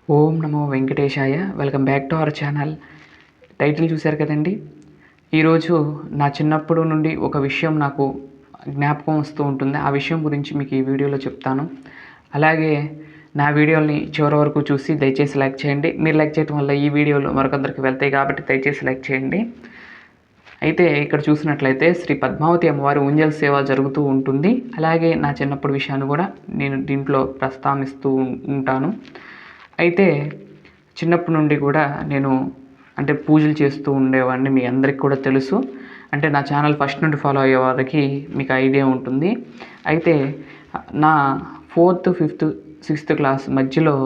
Om Namo Venkatesaya. Welcome back to our channel. Title చూశారు కదండి. ఈరోజు నా చిన్నప్పుడు నుండి ఒక విషయం నాకు జ్ఞాపకం వస్తూ ఉంటుంది. ఆ విషయం గురించి మీకు ఈ వీడియోలో చెప్తాను. అలాగే నా వీడియోని చివరి వరకు చూసి దయచేసి లైక్ చేయండి. మీరు లైక్ చేయడం వల్ల ఈ వీడియోలు మరొకందరికి వెళ్తాయి కాబట్టి దయచేసి లైక్ చేయండి. అయితే ఇక్కడ చూసినట్లయితే శ్రీ పద్మావతి అమ్మవారి ఊంజల్ సేవ జరుగుతూ ఉంటుంది. అలాగే నా చిన్నప్పుడు విషయాన్ని కూడా నేను దీంట్లో ప్రస్తావిస్తూ ఉంటాను. అయితే చిన్నప్పటి నుండి కూడా నేను పూజలు చేస్తూ ఉండేవాడిని. మీ అందరికి కూడా తెలుసు. నా ఛానల్ ఫస్ట్ నుండి ఫాలో అయ్యే వారికి మీకు ఐడియా ఉంటుంది. అయితే నా 4th, 5th, 6th క్లాస్ మధ్యలో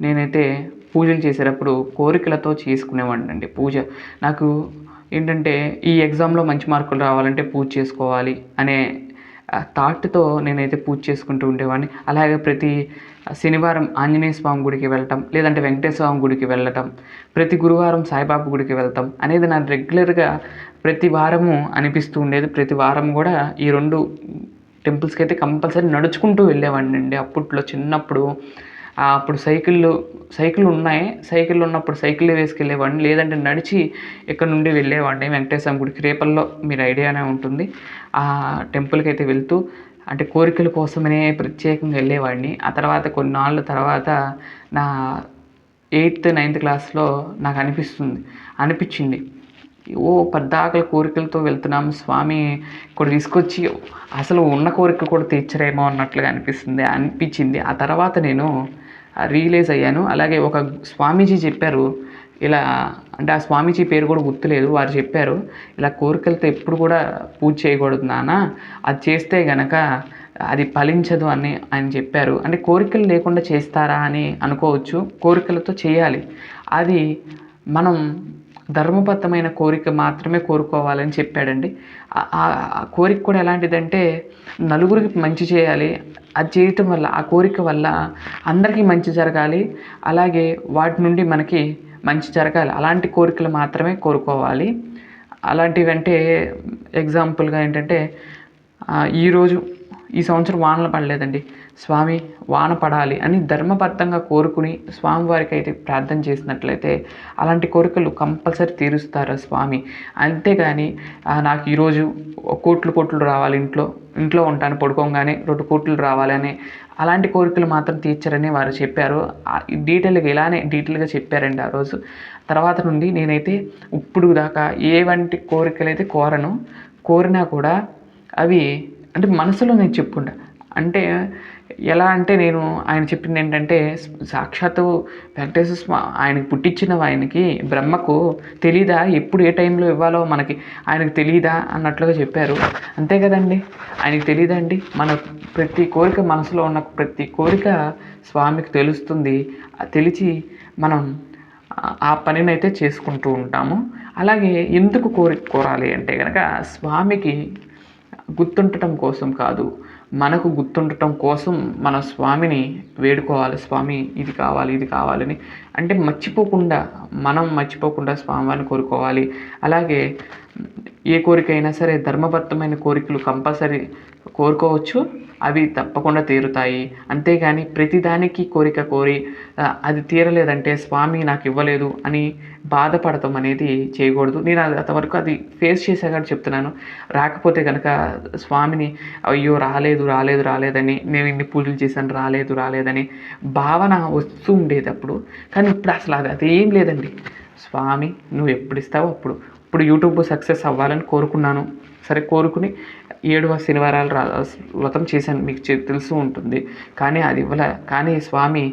నేనైతే పూజలు చేసేటప్పుడు కోరికలతో చేసుకునేవాడినండి పూజ. నాకు ఈ ఎగ్జామ్లో మంచి మార్కులు రావాలంటే పూజ చేసుకోవాలి అనే థాట్తో నేనైతే పూజ చేసుకుంటూ ఉండేవాడిని. అలాగే ప్రతి శనివారం ఆంజనేయ స్వామి గుడికి వెళ్ళటం, లేదంటే వెంకటేశ్వర స్వామి గుడికి వెళ్ళటం, ప్రతి గురువారం సాయిబాబా గుడికి వెళ్తాం అనేది నా రెగ్యులర్గా ప్రతి వారము అనిపిస్తూ ఉండేది. ప్రతి వారం కూడా ఈ 2 టెంపుల్స్కి అయితే కంపల్సరీ నడుచుకుంటూ వెళ్ళేవాడిని అండి. అప్పట్లో చిన్నప్పుడు అప్పుడు సైకిళ్ళు ఉన్నాయి. సైకిళ్ళు ఉన్నప్పుడు సైకిళ్ళే వేసుకెళ్ళేవాడిని, లేదంటే నడిచి ఇక్కడ నుండి వెళ్ళేవాడిని వెంకటేశ్వర గుడికి. రేపల్లో మీరు ఐడియానే ఉంటుంది. ఆ టెంపుల్కి అయితే వెళ్తూ కోరికల కోసమనే ప్రత్యేకంగా వెళ్ళేవాడిని. ఆ తర్వాత కొన్నాళ్ళ తర్వాత నా 8th, 9th క్లాస్లో నాకు అనిపించింది పద్దాకల కోరికలతో వెళ్తున్నాము, స్వామి ఇక్కడ తీసుకొచ్చి అసలు ఉన్న కోరిక కూడా తీర్చరేమో అన్నట్లుగా అనిపించింది. ఆ తర్వాత నేను రియలైజ్ అయ్యాను. అలాగే ఒక స్వామీజీ చెప్పారు ఇలా, ఆ స్వామీజీ పేరు కూడా గుర్తులేదు. వారు చెప్పారు, ఇలా కోరికలతో ఎప్పుడు కూడా పూజ చేయకూడదు నాన్న, అది చేస్తే గనక అది ఫలించదు అని ఆయన చెప్పారు. కోరికలు లేకుండా చేస్తారా అని అనుకోవచ్చు, కోరికలతో చేయాలి. అది మనం ధర్మబద్ధమైన కోరిక మాత్రమే కోరుకోవాలని చెప్పాడండి. ఆ కోరిక కూడా ఎలాంటిదంటే నలుగురికి మంచి చేయాలి. అది చేయటం వల్ల, ఆ కోరిక వల్ల అందరికీ మంచి జరగాలి. అలాగే వాటి నుండి మనకి మంచి జరగాలి. అలాంటి కోరికలు మాత్రమే కోరుకోవాలి. అలాంటివంటే ఎగ్జాంపుల్గా ఈ సంవత్సరం వానలు పడలేదండి, స్వామి వాన పడాలి అని ధర్మబద్ధంగా కోరుకుని స్వామివారికి అయితే ప్రార్థన చేసినట్లయితే అలాంటి కోరికలు కంపల్సరీ తీరుస్తారు స్వామి. అంతేగాని నాకు ఈరోజు కోట్లు రావాలి, ఇంట్లో ఉంటాను, పడుకోగానే 2 కోట్లు రావాలని అలాంటి కోరికలు మాత్రం తీర్చరని వారు చెప్పారు. డీటెయిల్గా చెప్పారండి ఆ రోజు. తర్వాత నుండి నేనైతే ఇప్పుడు దాకా ఏవంటి కోరికలు అయితే కోరినా కూడా అవి మనసులో నేను చెప్పుకుంటా. ఎలా నేను ఆయన చెప్పింది ఏంటంటే, సాక్షాత్తు వెంకటేశ్వర స్వామి ఆయనకి పుట్టించిన ఆయనకి బ్రహ్మకు తెలీదా ఎప్పుడు ఏ టైంలో ఇవ్వాలో ఆయనకు తెలీదా అన్నట్లుగా చెప్పారు. అంతే కదండి, ఆయనకి తెలీదా అండి? మన ప్రతి కోరిక, మనసులో ఉన్న ప్రతి కోరిక స్వామికి తెలుస్తుంది. తెలిసి మనం ఆ పనిని అయితే చేసుకుంటూ ఉంటాము. అలాగే ఎందుకు కోరాలి అంటే కనుక, స్వామికి గుర్తుండటం కోసం కాదు, మనకు గుర్తుండటం కోసం మన స్వామిని వేడుకోవాలి. స్వామి ఇది కావాలని మనం మర్చిపోకుండా స్వామివారిని కోరుకోవాలి. అలాగే ఏ కోరికైనా సరే ధర్మబద్ధమైన కోరికలు కంపల్సరీ కోరుకోవచ్చు, అవి తప్పకుండా తీరుతాయి. అంతేగాని ప్రతిదానికి కోరిక కోరి అది తీరలేదంటే స్వామి నాకు ఇవ్వలేదు అని బాధపడటం అనేది చేయకూడదు. నేను అంతవరకు అది ఫేస్ చేశాక చెప్తున్నాను. రాకపోతే కనుక స్వామిని అయ్యో రాలేదని, నేను ఇన్ని పూజలు చేశాను రాలేదని భావన వస్తూ ఉండేది అప్పుడు. కానీ ఇప్పుడు అసలు అదేం లేదండి. స్వామి నువ్వు ఎప్పుడు ఇస్తావో అప్పుడు. ఇప్పుడు యూట్యూబ్ సక్సెస్ అవ్వాలని కోరుకున్నాను. సరే, కోరుకుని 7వ శనివారాలు వ్రతం చేశాను, మీకు తెలుసు ఉంటుంది. కానీ అది ఇవ్వలే. కానీ స్వామి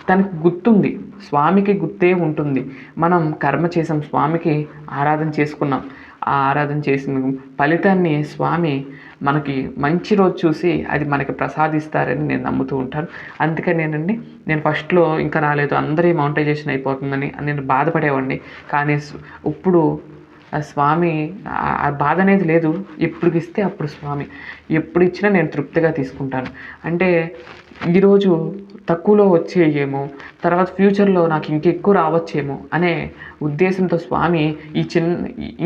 తనకు గుర్తుంది, స్వామికి గుర్తే ఉంటుంది. మనం కర్మ చేసాం, స్వామికి ఆరాధన చేసుకున్నాం. ఆ ఆరాధన చేసిన ఫలితాన్ని స్వామి మనకి మంచి రోజు చూసి అది మనకి ప్రసాదిస్తారని నేను నమ్ముతూ ఉంటాను. అందుకని నేను ఫస్ట్లో ఇంకా రాలేదు, అందరి మౌంటైజేషన్ అయిపోతుందని నేను బాధపడేవాడిని. కానీ ఇప్పుడు స్వామి ఆ బాధ అనేది లేదు. ఎప్పుడు ఇస్తే అప్పుడు స్వామి ఎప్పుడు ఇచ్చినా నేను తృప్తిగా తీసుకుంటాను. ఈరోజు తక్కువలో వచ్చేయేమో, తర్వాత ఫ్యూచర్లో నాకు ఇంకెక్కువ రావచ్చేమో అనే ఉద్దేశంతో స్వామి ఈ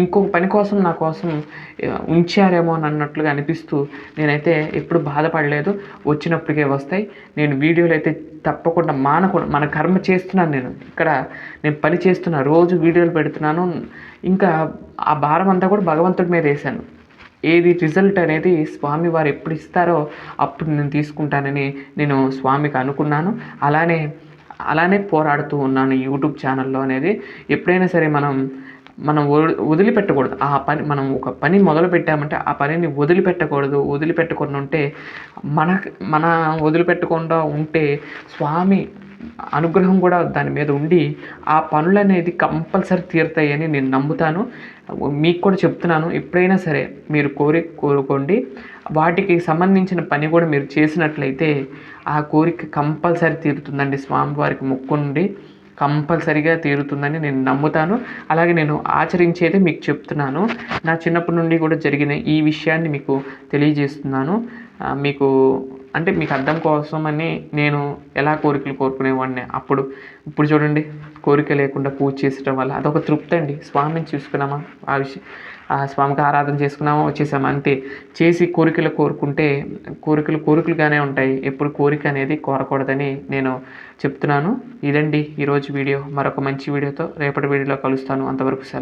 ఇంకొక పని కోసం నా కోసం ఉంచారేమో అని అన్నట్లుగా అనిపిస్తూ నేనైతే ఎప్పుడు బాధపడలేదు. వచ్చినప్పటికే వస్తాయి. నేను వీడియోలు అయితే తప్పకుండా మానకుండా మన కర్మ చేస్తున్నాను. నేను పని చేస్తున్నా, రోజు వీడియోలు పెడుతున్నాను. ఇంకా ఆ భారం అంతా కూడా భగవంతుడి మీద వేశాను. ఏది రిజల్ట్ అనేది స్వామి వారు ఎప్పుడు ఇస్తారో అప్పుడు నేను తీసుకుంటానని నేను స్వామికి అనుకున్నాను. అలానే పోరాడుతూ ఉన్నాను యూట్యూబ్ ఛానల్లో అనేది. ఎప్పుడైనా సరే మనం వదిలిపెట్టకూడదు. ఆ పని మనం ఒక పని మొదలు పెట్టామంటే ఆ పనిని వదిలిపెట్టకూడదు. వదిలిపెట్టకుండా ఉంటే మన వదిలిపెట్టకుండా ఉంటే స్వామి అనుగ్రహం కూడా దాని మీద ఉండి ఆ పనులనేది కంపల్సరీ తీరుతాయని నేను నమ్ముతాను. మీకు కూడా చెప్తున్నాను, ఎప్పుడైనా సరే మీరు కోరుకోండి. వాటికి సంబంధించిన పని కూడా మీరు చేసినట్లయితే ఆ కోరిక కంపల్సరీ తీరుతుందండి. స్వామివారికి మొక్కునుండి కంపల్సరీగా తీరుతుందని నేను నమ్ముతాను. అలాగే నేను ఆచరించేదే మీకు చెప్తున్నాను. నా చిన్నప్పటి నుండి కూడా జరిగిన ఈ విషయాన్ని మీకు తెలియజేస్తున్నాను. మీకు అర్థం కోసమని నేను ఎలా కోరికలు కోరుకునేవాడిని ఇప్పుడు చూడండి, కోరిక లేకుండా పూజ చేసడం వల్ల అదొక తృప్తి అండి. స్వామిని చూసుకున్నామా, ఆ స్వామికి ఆరాధన చేసుకున్నామా, వచ్చేసామా అంతే. చేసి కోరుకుంటే కోరికలుగానే ఉంటాయి. ఎప్పుడు కోరిక అనేది కోరకూడదని నేను చెప్తున్నాను. ఇదండి ఈరోజు వీడియో. మరొక మంచి వీడియోతో రేపటి వీడియోలో కలుస్తాను. అంతవరకు సెలవు.